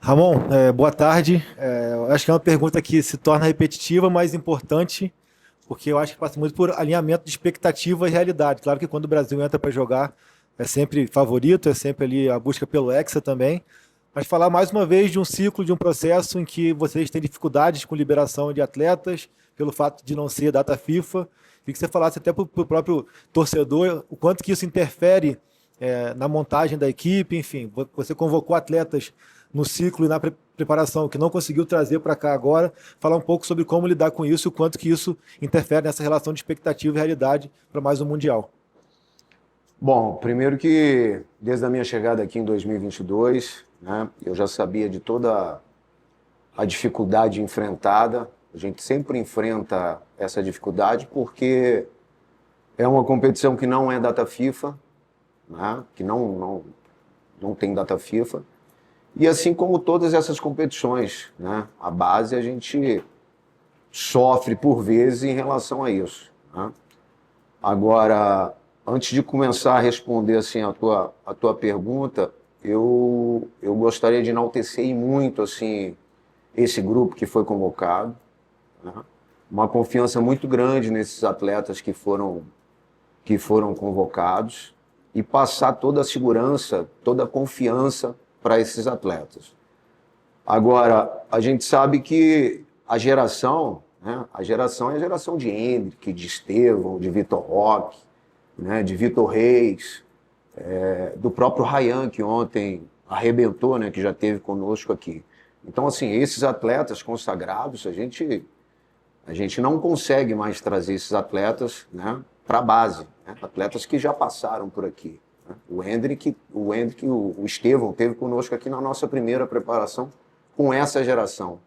Ramon, boa tarde. Eu acho que é uma pergunta que se torna repetitiva, mas importante, porque eu acho que passa muito por alinhamento de expectativa e realidade. Claro que quando o Brasil entra para jogar, é sempre favorito, é sempre ali a busca pelo Hexa também. Mas falar mais uma vez de um ciclo, de um processo em que vocês têm dificuldades com liberação de atletas, pelo fato de não ser data FIFA. Queria que você falasse até para o próprio torcedor o quanto que isso interfere na montagem da equipe, enfim, você convocou atletas no ciclo e na preparação que não conseguiu trazer para cá agora, falar um pouco sobre como lidar com isso e o quanto que isso interfere nessa relação de expectativa e realidade para mais um Mundial. Bom, primeiro que desde a minha chegada aqui em 2022, né, eu já sabia de toda a dificuldade enfrentada. A gente sempre enfrenta essa dificuldade porque é uma competição que não é data FIFA, né, que não tem data FIFA. E assim como todas essas competições, né, a base a gente sofre por vezes em relação a isso, né? Agora, antes de começar a responder assim a tua pergunta, eu gostaria de enaltecer muito assim esse grupo que foi convocado, né? Uma confiança muito grande nesses atletas que foram convocados e passar toda a segurança, toda a confiança para esses atletas. Agora, a gente sabe que a geração, né, a geração é a geração de Endrick, de Estevão, de Vitor Roque, né, de Vitor Reis, do próprio Ryan, que ontem arrebentou, né, que já esteve conosco aqui. Então, assim, esses atletas consagrados, a gente não consegue mais trazer esses atletas, né, para a base, né, atletas que já passaram por aqui. Né? O Estevão esteve conosco aqui na nossa primeira preparação com essa geração,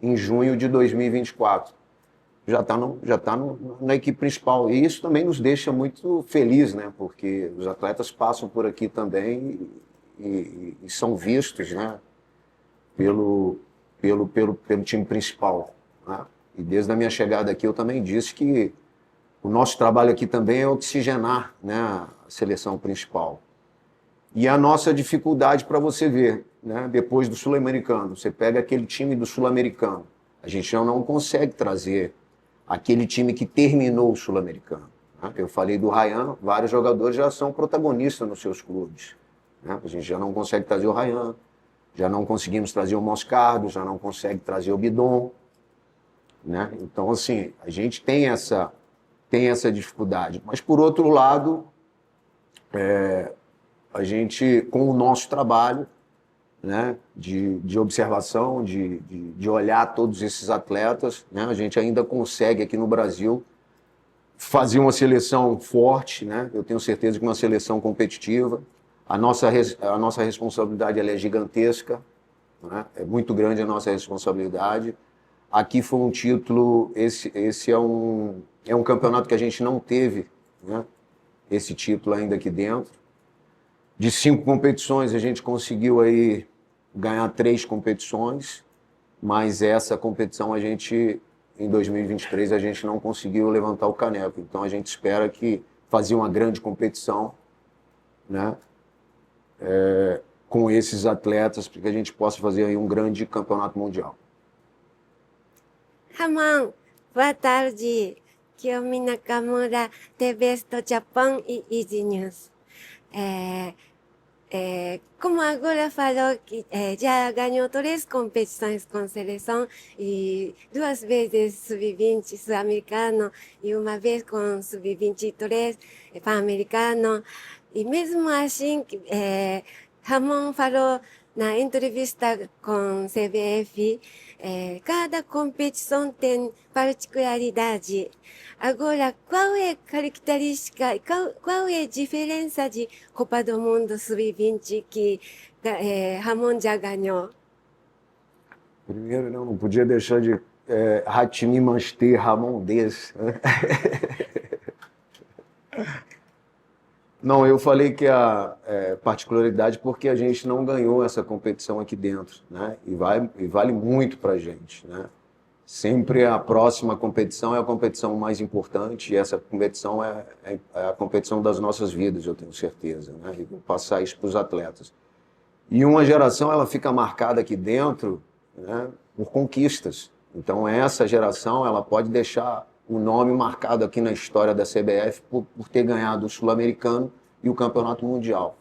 em junho de 2024. Já está na equipe principal. E isso também nos deixa muito felizes, né? Porque os atletas passam por aqui também e são vistos, né? Pelo time principal, né? E desde a minha chegada aqui eu também disse que o nosso trabalho aqui também é oxigenar, né, a seleção principal. E a nossa dificuldade para você ver, né, depois do Sul-Americano, você pega aquele time do Sul-Americano, a gente já não consegue trazer aquele time que terminou o Sul-Americano. Né? Eu falei do Ryan, vários jogadores já são protagonistas nos seus clubes. Né? A gente já não consegue trazer o Ryan, já não conseguimos trazer o Moscardo, já não consegue trazer o Bidon. Né? Então, assim, a gente tem essa dificuldade. Mas, por outro lado, a gente, com o nosso trabalho, né, de observação, de olhar todos esses atletas, né, a gente ainda consegue aqui no Brasil fazer uma seleção forte, né? Eu tenho certeza que uma seleção competitiva. A nossa responsabilidade ela é gigantesca, né? É muito grande a nossa responsabilidade. Aqui foi um título, esse é um campeonato que a gente não teve, né, esse título ainda aqui dentro. De 5 competições, a gente conseguiu aí ganhar 3 competições, mas essa competição em 2023, a gente não conseguiu levantar o caneco. Então, a gente espera que fazer uma grande competição, né, com esses atletas, para que a gente possa fazer aí um grande campeonato mundial. Ramon, boa tarde. Kiyomi Nakamura, TBS do Japão e Easy News. Como agora falou que já ganhou 3 competições com seleção e 2 vezes sub-20 sul-americano e 1 vez com sub-23 pan-americano. E mesmo assim, Ramon falou na entrevista com CBF, cada competição tem particularidade. Agora, qual é a característica, qual é a diferença de Copa do Mundo Sub-20 que Ramon já ganhou? Primeiro, não podia deixar de Hatimi Manster Ramon Desse. Não, eu falei que a particularidade porque a gente não ganhou essa competição aqui dentro, né? E vale muito para a gente, né? Sempre a próxima competição é a competição mais importante e essa competição é a competição das nossas vidas, eu tenho certeza, né? E vou passar isso para os atletas. E uma geração ela fica marcada aqui dentro, né, por conquistas. Então essa geração ela pode deixar o nome marcado aqui na história da CBF por ter ganhado o Sul-Americano e o Campeonato Mundial.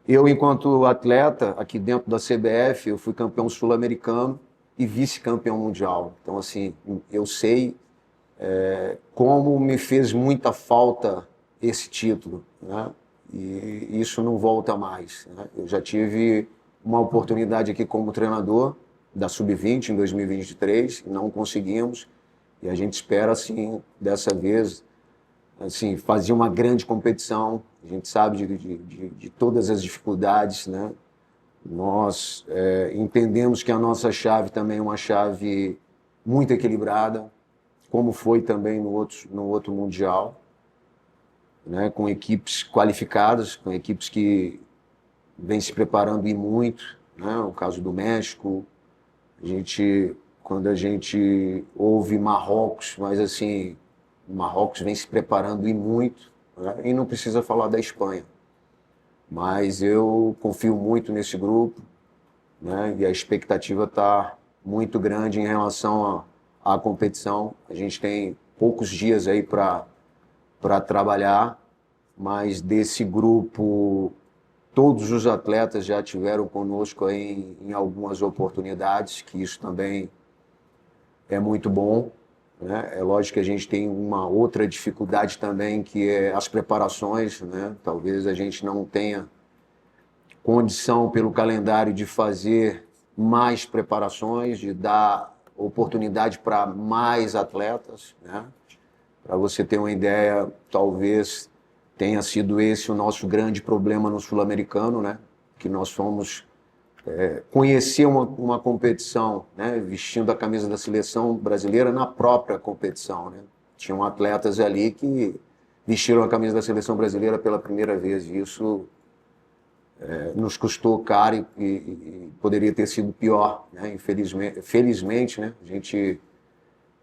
Eu, enquanto atleta, aqui dentro da CBF, eu fui campeão sul-americano e vice-campeão mundial. Então, assim, eu sei como me fez muita falta esse título, né? E isso não volta mais, né? Eu já tive uma oportunidade aqui como treinador da Sub-20 em 2023, não conseguimos, e a gente espera, assim, dessa vez, assim, fazer uma grande competição. A gente sabe de todas as dificuldades, né? Nós entendemos que a nossa chave também é uma chave muito equilibrada, como foi também no outro Mundial, né? Com equipes qualificadas, com equipes que vêm se preparando e muito, né? O caso do México, quando a gente ouve Marrocos, mas assim, o Marrocos vem se preparando e muito, né? E não precisa falar da Espanha. Mas eu confio muito nesse grupo, né? E a expectativa está muito grande em relação à competição. A gente tem poucos dias aí para trabalhar, mas desse grupo, todos os atletas já tiveram conosco aí em algumas oportunidades, que isso também é muito bom, né? É lógico que a gente tem uma outra dificuldade também, que é as preparações, né? Talvez a gente não tenha condição pelo calendário de fazer mais preparações, de dar oportunidade para mais atletas, né? Para você ter uma ideia, talvez tenha sido esse o nosso grande problema no Sul-Americano, né? Que nós fomos conhecer uma competição, né? Vestindo a camisa da seleção brasileira na própria competição, né? Tinham atletas ali que vestiram a camisa da seleção brasileira pela primeira vez, e isso nos custou caro e poderia ter sido pior, né? Felizmente, né? A gente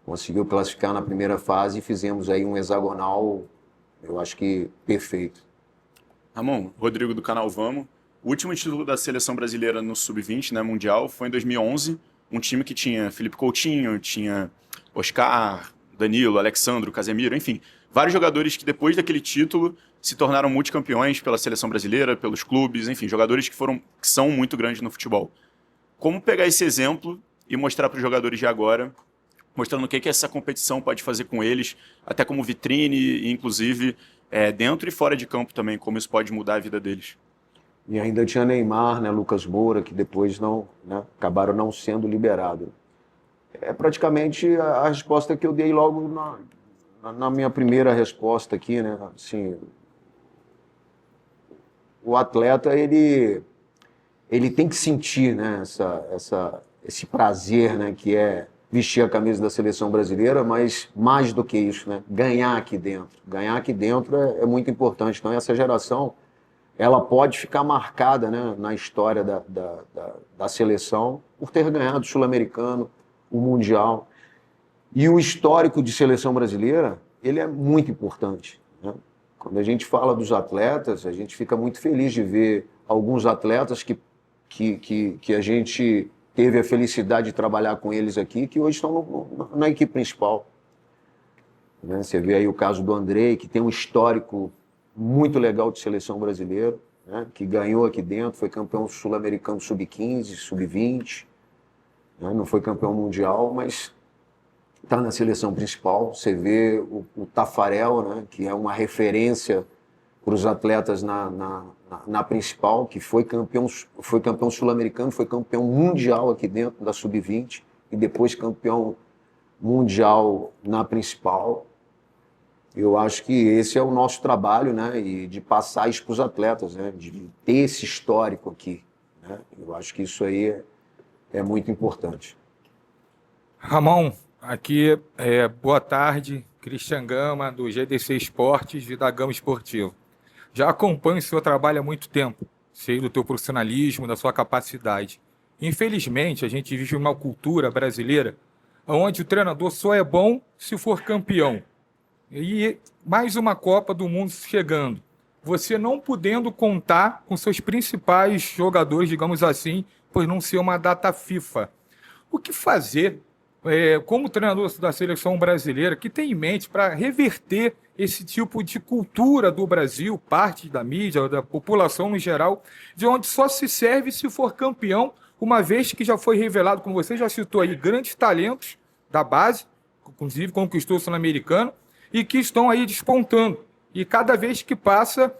conseguiu classificar na primeira fase e fizemos aí um hexagonal, eu acho que perfeito. Ramon, Rodrigo do canal Vamos. O último título da seleção brasileira no Sub-20, né, mundial, foi em 2011. Um time que tinha Felipe Coutinho, tinha Oscar, Danilo, Alexandro, Casemiro, enfim, vários jogadores que depois daquele título se tornaram multicampeões pela seleção brasileira, pelos clubes, enfim, jogadores que são muito grandes no futebol. Como pegar esse exemplo e mostrar para os jogadores de agora, mostrando o que essa competição pode fazer com eles, até como vitrine e, inclusive, dentro e fora de campo também, como isso pode mudar a vida deles. E ainda tinha Neymar, né, Lucas Moura, que depois acabaram não sendo liberados. É praticamente a resposta que eu dei logo na minha primeira resposta aqui, né? Assim, o atleta, ele tem que sentir, né, esse prazer, né, que é vestir a camisa da seleção brasileira, mas mais do que isso, né, ganhar aqui dentro. Ganhar aqui dentro é muito importante. Então, essa geração, ela pode ficar marcada, né, na história da seleção por ter ganhado o Sul-Americano, o Mundial. E o histórico de seleção brasileira, ele é muito importante, né? Quando a gente fala dos atletas, a gente fica muito feliz de ver alguns atletas que a gente teve a felicidade de trabalhar com eles aqui, que hoje estão na equipe principal, né? Você vê aí o caso do Andrei, que tem um histórico muito legal de seleção brasileira, né? Que ganhou aqui dentro, foi campeão sul-americano sub-15, sub-20, né? Não foi campeão mundial, mas está na seleção principal. Você vê o Tafarel, né? Que é uma referência para os atletas na principal, que foi campeão sul-americano, foi campeão mundial aqui dentro da sub-20 e depois campeão mundial na principal. Eu acho que esse é o nosso trabalho, né? E de passar isso para os atletas, né? De ter esse histórico aqui, né? Eu acho que isso aí é muito importante. Ramon, aqui boa tarde, Christian Gama, do GDC Esportes e da Gama Esportivo. Já acompanho o seu trabalho há muito tempo, sei do teu profissionalismo, da sua capacidade. Infelizmente, a gente vive uma cultura brasileira onde o treinador só é bom se for campeão. E mais uma Copa do Mundo chegando. você não podendo contar com seus principais jogadores, digamos assim, por não ser uma data FIFA. O que fazer como treinador da seleção brasileira, que tem em mente para reverter esse tipo de cultura do Brasil, parte da mídia, da população no geral, de onde só se serve se for campeão, uma vez que já foi revelado, como você já citou aí, grandes talentos da base, inclusive conquistou o Sul-Americano, e que estão aí despontando. E cada vez que passa,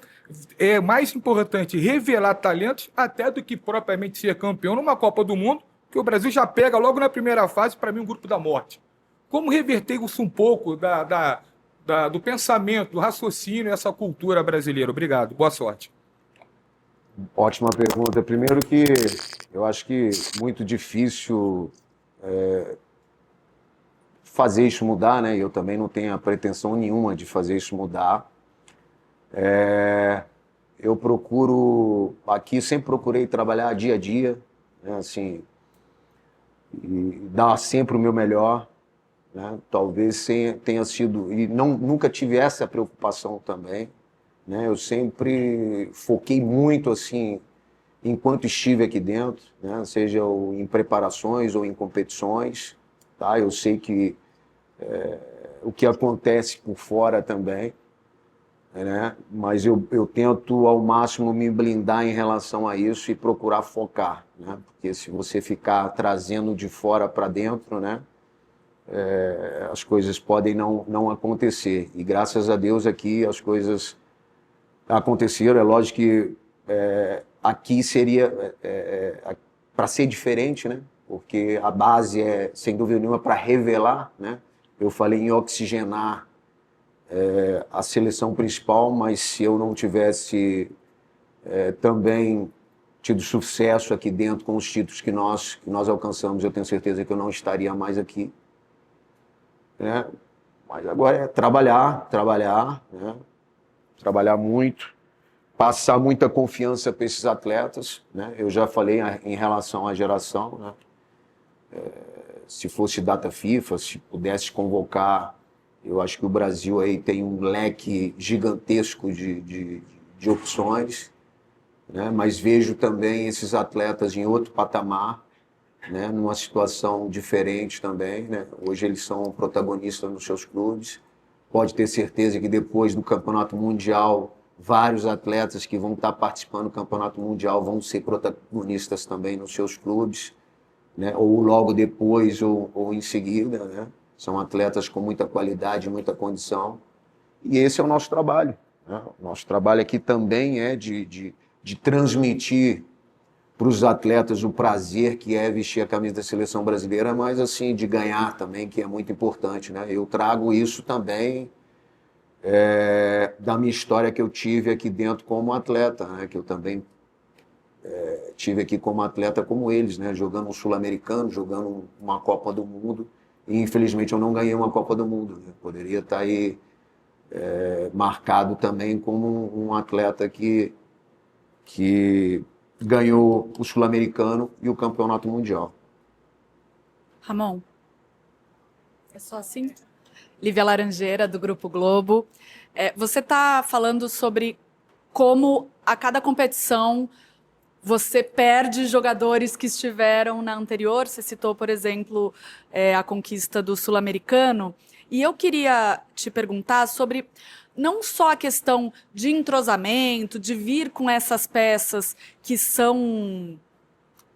é mais importante revelar talentos até do que propriamente ser campeão numa Copa do Mundo, que o Brasil já pega logo na primeira fase, para mim, um grupo da morte. Como reverter isso um pouco do pensamento, do raciocínio, essa cultura brasileira? Obrigado, boa sorte. Ótima pergunta. Primeiro que eu acho que muito difícil fazer isso mudar, né? Eu também não tenho a pretensão nenhuma de fazer isso mudar. Eu procuro, aqui sempre procurei trabalhar dia a dia, né? Assim, e dar sempre o meu melhor, né? Talvez tenha sido, e nunca tive essa preocupação também, né? Eu sempre foquei muito assim, enquanto estive aqui dentro, né? Seja em preparações ou em competições, tá? Eu sei que o que acontece por fora também, né? Mas eu tento ao máximo me blindar em relação a isso e procurar focar, né? Porque se você ficar trazendo de fora para dentro, né? As coisas podem não acontecer. E graças a Deus aqui as coisas aconteceram. É lógico que aqui seria para ser diferente, né? Porque a base é, sem dúvida nenhuma, para revelar, né? Eu falei em oxigenar a seleção principal, mas se eu não tivesse também tido sucesso aqui dentro com os títulos que nós alcançamos, eu tenho certeza que eu não estaria mais aqui. Né? Mas agora é trabalhar, né? Trabalhar muito, passar muita confiança para esses atletas, né? Eu já falei em relação à geração, né? Se fosse data FIFA, se pudesse convocar, eu acho que o Brasil aí tem um leque gigantesco de opções, né? Mas vejo também esses atletas em outro patamar, né? Numa situação diferente também, né? Hoje eles são protagonistas nos seus clubes. Pode ter certeza que depois do Campeonato Mundial, vários atletas que vão estar participando do Campeonato Mundial vão ser protagonistas também nos seus clubes, né? Ou logo depois ou em seguida, né? São atletas com muita qualidade, muita condição. E esse é o nosso trabalho, né? O nosso trabalho aqui também é de transmitir para os atletas o prazer que é vestir a camisa da seleção brasileira, mas assim, de ganhar também, que é muito importante, né? Eu trago isso também da minha história que eu tive aqui dentro como atleta, né? Que eu também tive aqui como atleta como eles, né? Jogando um Sul-Americano, jogando uma Copa do Mundo, e infelizmente eu não ganhei uma Copa do Mundo, né? Poderia estar aí marcado também como um atleta que ganhou o Sul-Americano e o Campeonato Mundial. Ramon, é só assim? Lívia Laranjeira, do Grupo Globo. Você está falando sobre como a cada competição você perde jogadores que estiveram na anterior. Você citou, por exemplo, a conquista do Sul-Americano. E eu queria te perguntar sobre não só a questão de entrosamento, de vir com essas peças que são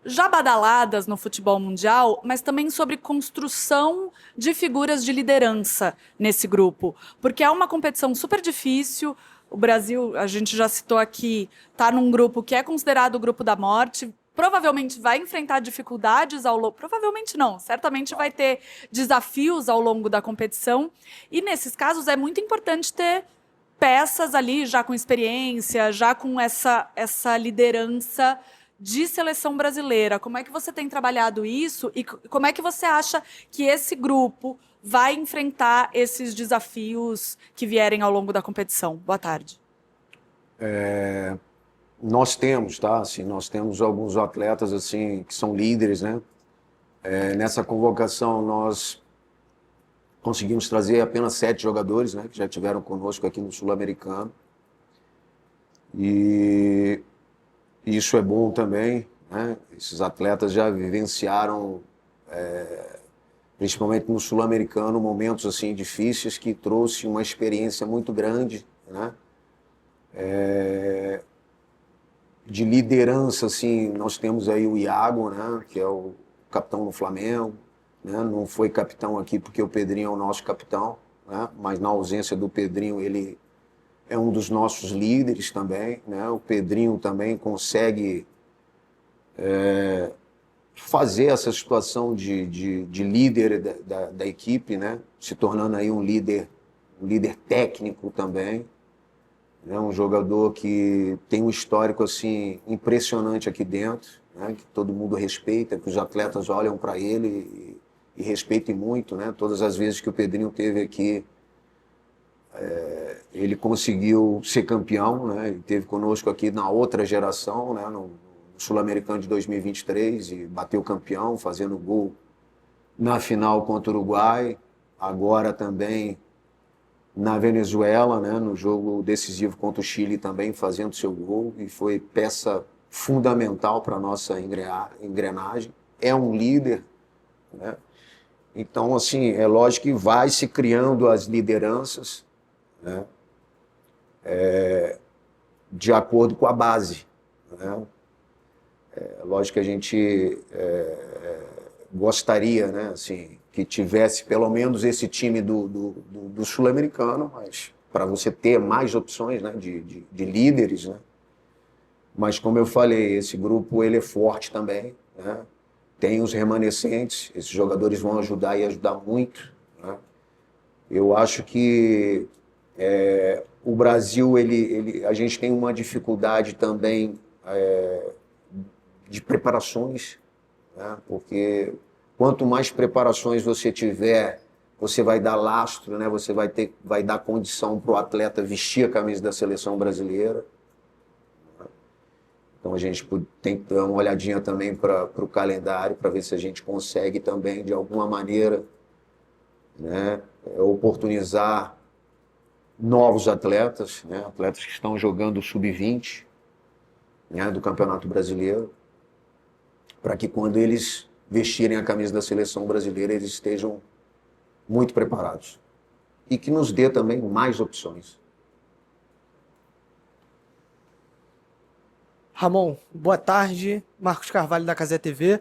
já badaladas no futebol mundial, mas também sobre construção de figuras de liderança nesse grupo. Porque é uma competição super difícil. O Brasil, a gente já citou aqui, está num grupo que é considerado o grupo da morte. Provavelmente vai enfrentar dificuldades ao longo... Provavelmente não, certamente vai ter desafios ao longo da competição. E nesses casos é muito importante ter peças ali já com experiência, já com essa liderança de seleção brasileira. Como é que você tem trabalhado isso e como é que você acha que esse grupo vai enfrentar esses desafios que vierem ao longo da competição? Boa tarde. Nós temos, tá? Assim, nós temos alguns atletas assim que são líderes, né? Nessa convocação nós conseguimos trazer apenas 7 jogadores, né? Que já tiveram conosco aqui no Sul-Americano. E isso é bom também, né? Esses atletas já vivenciaram, principalmente no sul-americano, momentos assim difíceis que trouxe uma experiência muito grande, né? De liderança, assim, nós temos aí o Iago, né? Que é o capitão do Flamengo, né? Não foi capitão aqui porque o Pedrinho é o nosso capitão, né? Mas na ausência do Pedrinho, ele é um dos nossos líderes também, né? O Pedrinho também consegue fazer essa situação de líder da equipe, né? Se tornando aí um líder técnico também. É um jogador que tem um histórico assim impressionante aqui dentro, né? Que todo mundo respeita, que os atletas olham para ele e respeitem muito, né? Todas as vezes que o Pedrinho teve aqui, ele conseguiu ser campeão, né? Ele esteve conosco aqui na outra geração, né? No Sul-Americano de 2023 e bateu campeão, fazendo gol na final contra o Uruguai, agora também na Venezuela, né? No jogo decisivo contra o Chile também fazendo seu gol e foi peça fundamental para a nossa engrenagem. É um líder, né? Então, assim, é lógico que vai se criando as lideranças, né? De acordo com a base, né? Lógico que a gente gostaria, né, assim, que tivesse pelo menos esse time do sul-americano, mas para você ter mais opções, né, de líderes, né? Mas como eu falei, esse grupo ele é forte também, né? Tem os remanescentes, esses jogadores vão ajudar e ajudar muito, né? Eu acho que o Brasil, a gente tem uma dificuldade também de preparações, né? Porque quanto mais preparações você tiver, você vai dar lastro, né? Você vai dar condição para o atleta vestir a camisa da seleção brasileira. Então a gente tem que dar uma olhadinha também para o calendário, para ver se a gente consegue também, de alguma maneira, né, oportunizar novos atletas, né? Atletas que estão jogando o sub-20, né, do Campeonato Brasileiro, para que quando eles vestirem a camisa da seleção brasileira, eles estejam muito preparados. E que nos dê também mais opções. Ramon, boa tarde. Marcos Carvalho, da Cazé TV.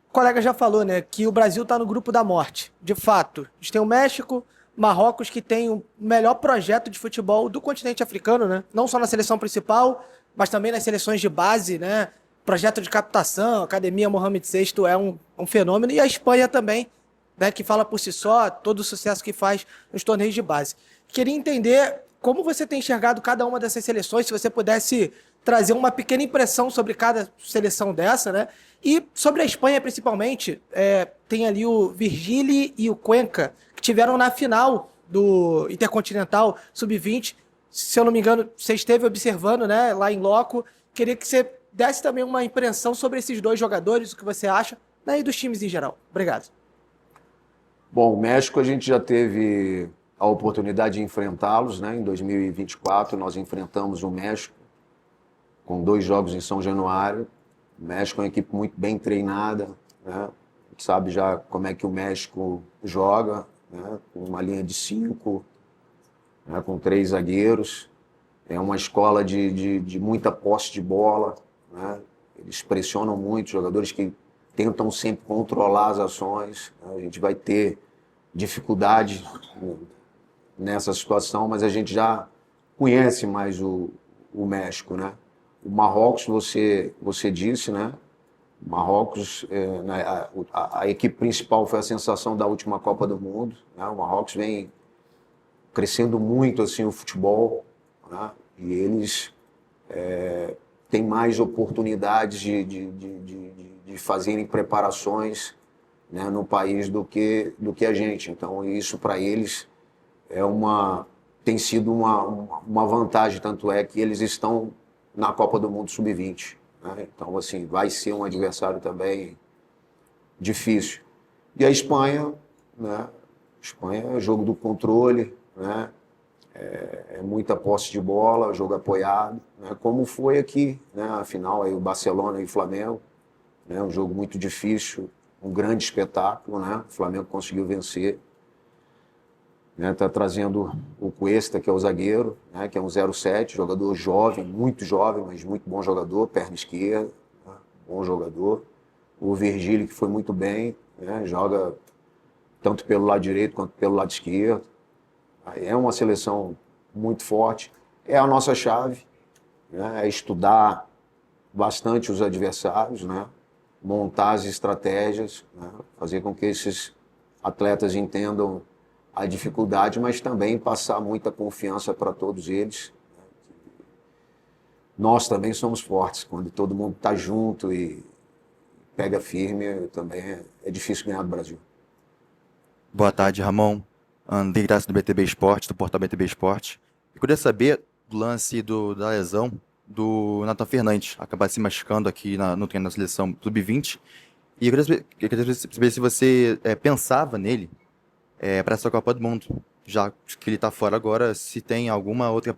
O colega já falou, né, que o Brasil está no grupo da morte. De fato, a gente tem o México, Marrocos, que tem o melhor projeto de futebol do continente africano, né? Não só na seleção principal, mas também nas seleções de base, né? Projeto de captação, Academia Mohamed VI é um fenômeno. E a Espanha também, né, que fala por si só, todo o sucesso que faz nos torneios de base. Queria entender como você tem enxergado cada uma dessas seleções, se você pudesse trazer uma pequena impressão sobre cada seleção dessa, né? E sobre a Espanha, principalmente, tem ali o Virgili e o Cuenca, que tiveram na final do Intercontinental Sub-20. Se eu não me engano, você esteve observando, né, lá em loco. Queria que você desse também uma impressão sobre esses dois jogadores, o que você acha, né, e dos times em geral. Obrigado. Bom, o México a gente já teve a oportunidade de enfrentá-los, né? Em 2024 nós enfrentamos o México com 2 jogos em São Januário. O México é uma equipe muito bem treinada, né? A gente sabe já como é que o México joga, né? Com uma linha de 5, né? Com 3 zagueiros. É uma escola de muita posse de bola, né? Eles pressionam muito, jogadores que tentam sempre controlar as ações, né? A gente vai ter dificuldade nessa situação, mas a gente já conhece mais o México, né? O Marrocos, você disse, né? O Marrocos, a equipe principal foi a sensação da última Copa do Mundo, né? O Marrocos vem crescendo muito assim o futebol, né? E eles têm mais oportunidades de fazerem preparações, né, no país do que a gente. Então isso para eles tem sido uma vantagem, tanto é que eles estão na Copa do Mundo Sub-20, né? Então assim, vai ser um adversário também difícil. E a Espanha, né? A Espanha é jogo do controle, né? é muita posse de bola, jogo apoiado, né? Como foi aqui, né? A final aí o Barcelona e o Flamengo, né? Um jogo muito difícil, um grande espetáculo, né? O Flamengo conseguiu vencer, né? Tá trazendo o Cuesta, que é o zagueiro, né? Que é um 07, jogador jovem, mas muito bom jogador, perna esquerda, né? Bom jogador. O Virgílio, que foi muito bem, né? Joga tanto pelo lado direito quanto pelo lado esquerdo. É uma seleção muito forte. É a nossa chave, né? É estudar bastante os adversários, né? Montar as estratégias, né? Fazer com que esses atletas entendam a dificuldade, mas também passar muita confiança para todos eles. Nós também somos fortes, quando todo mundo está junto e pega firme, também é difícil ganhar do Brasil. Boa tarde, Ramon. Andrei Graça do BTB Esporte, do portal BTB Esporte. Eu queria saber do lance da lesão do Nathan Fernandes, acabar se machucando aqui no treino da seleção Sub-20. E eu queria saber se você pensava nele para essa Copa do Mundo, já que ele está fora agora, se tem alguma outra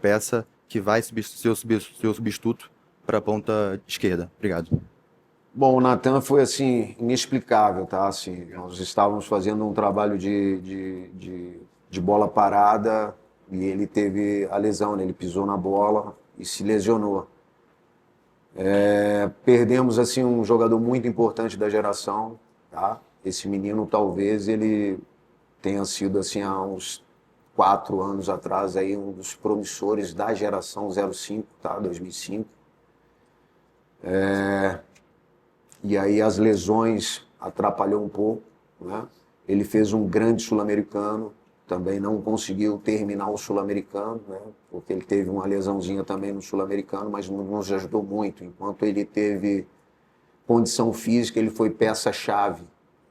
ser o seu substituto para a ponta esquerda. Obrigado. Bom, o Nathan foi assim, inexplicável, tá? Assim, nós estávamos fazendo um trabalho de bola parada e ele teve a lesão, né? Ele pisou na bola e se lesionou. Perdemos assim um jogador muito importante da geração, tá? Esse menino talvez ele tenha sido assim há uns 4 anos atrás aí um dos promissores da geração 05, tá? 2005. E aí as lesões atrapalhou um pouco, né? Ele fez um grande sul-americano, também não conseguiu terminar o sul-americano, né? Porque ele teve uma lesãozinha também no sul-americano, mas não nos ajudou muito. Enquanto ele teve condição física, ele foi peça-chave,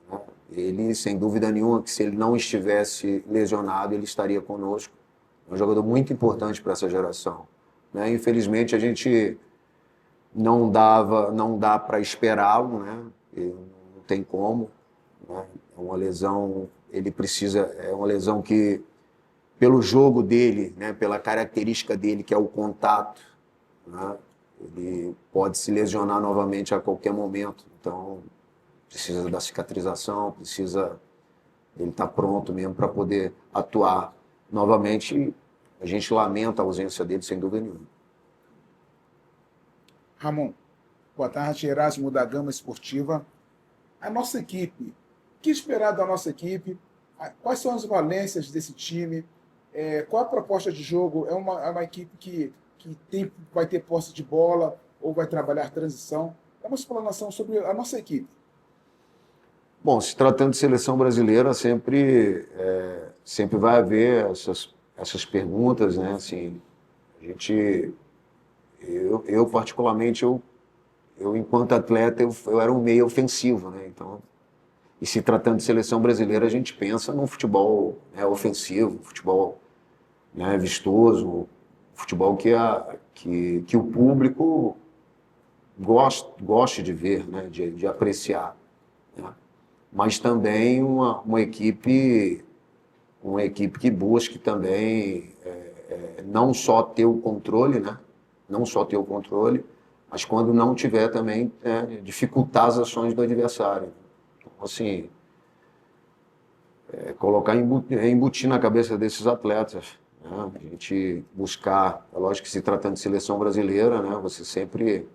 né? Ele, sem dúvida nenhuma, que se ele não estivesse lesionado, ele estaria conosco. É um jogador muito importante para essa geração, né? Infelizmente, a gente não dá para esperá-lo, né? Não tem como, né? É uma lesão, é uma lesão que, pelo jogo dele, né? Pela característica dele, que é o contato, né? Ele pode se lesionar novamente a qualquer momento, então precisa da cicatrização, ele estar pronto mesmo para poder atuar novamente. A gente lamenta a ausência dele, sem dúvida nenhuma. Ramon, boa tarde, Erasmo da Gama Esportiva. A nossa equipe, o que esperar da nossa equipe? Quais são as valências desse time? Qual a proposta de jogo? É uma equipe que vai ter posse de bola ou vai trabalhar transição? Dá uma explanação sobre a nossa equipe. Bom, se tratando de seleção brasileira, sempre vai haver essas perguntas, né? Assim, eu particularmente, enquanto atleta, eu era um meio ofensivo, né? Então, e se tratando de seleção brasileira, a gente pensa num futebol, né, ofensivo, futebol, né, vistoso, futebol que o público goste de ver, né, de apreciar, né? Mas também uma equipe que busque também não só ter o controle, né? Não só ter o controle, mas quando não tiver também dificultar as ações do adversário. Então, assim, embutir na cabeça desses atletas, né? A gente buscar, é lógico que se tratando de seleção brasileira, né? Você sempre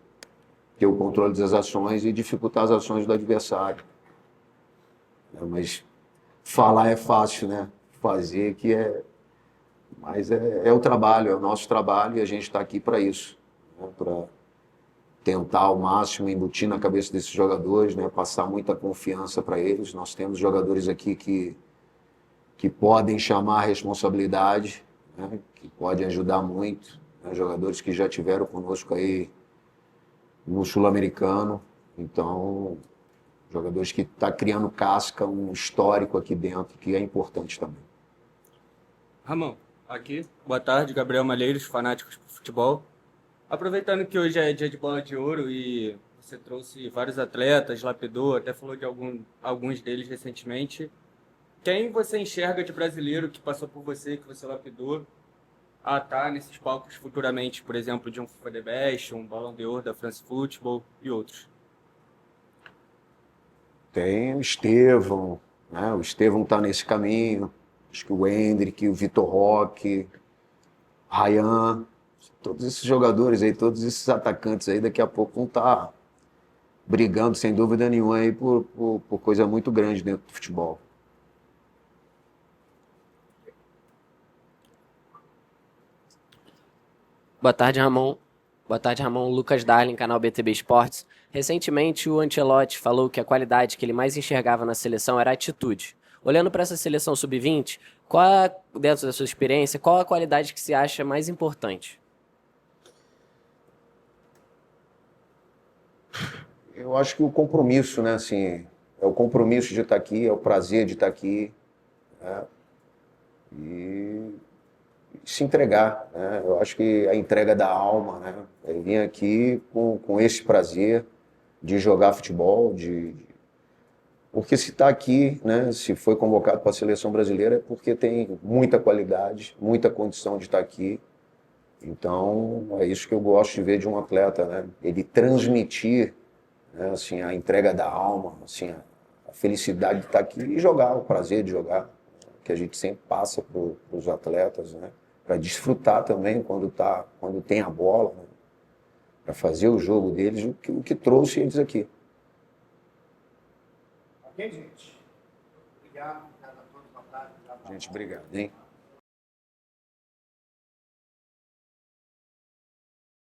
ter o controle das ações e dificultar as ações do adversário. Mas falar é fácil, né? Fazer que Mas é o trabalho, é o nosso trabalho e a gente está aqui para isso, né? Para tentar ao máximo embutir na cabeça desses jogadores, né? Passar muita confiança para eles. Nós temos jogadores aqui que podem chamar a responsabilidade, né? Que podem ajudar muito, né? Jogadores que já tiveram conosco aí no Sul-Americano. Então, jogadores que estão criando casca, um histórico aqui dentro, que é importante também. Ramon, aqui, boa tarde, Gabriel Malheiros, Fanáticos por Futebol. Aproveitando que hoje é dia de bola de ouro e você trouxe vários atletas, lapidou, até falou de alguns deles recentemente. Quem você enxerga de brasileiro que passou por você, que você lapidou, a estar nesses palcos futuramente, por exemplo, de um FIFA The Best, um Ballon d'Or da France Football e outros? Tem o Estevão, né? O Estevão está nesse caminho. Acho que o Endrick, o Vitor Roque, Ryan, todos esses jogadores aí, todos esses atacantes aí, daqui a pouco vão estar brigando, sem dúvida nenhuma, aí por coisa muito grande dentro do futebol. Boa tarde, Ramon. Boa tarde, Ramon. Lucas Darling, canal BTB Esportes. Recentemente, o Ancelotti falou que a qualidade que ele mais enxergava na seleção era a atitude. Olhando para essa seleção sub-20, dentro da sua experiência, qual a qualidade que se acha mais importante? Eu acho que o compromisso, né, assim, é o compromisso de estar aqui, é o prazer de estar aqui, né, e se entregar, né? Eu acho que a entrega da alma, né? Eu vim aqui com esse prazer de jogar futebol, porque se está aqui, né, se foi convocado para a seleção brasileira é porque tem muita qualidade, muita condição de estar aqui. Então, é isso que eu gosto de ver de um atleta, né? Ele transmitir, né, assim, a entrega da alma, assim, a felicidade de estar aqui e jogar, o prazer de jogar, que a gente sempre passa para os atletas, né? Para desfrutar também quando tem a bola, né? Para fazer o jogo deles, o que trouxe eles aqui. Ok, gente? Obrigado. Obrigado a todos. Boa tarde. Gente, obrigado, hein?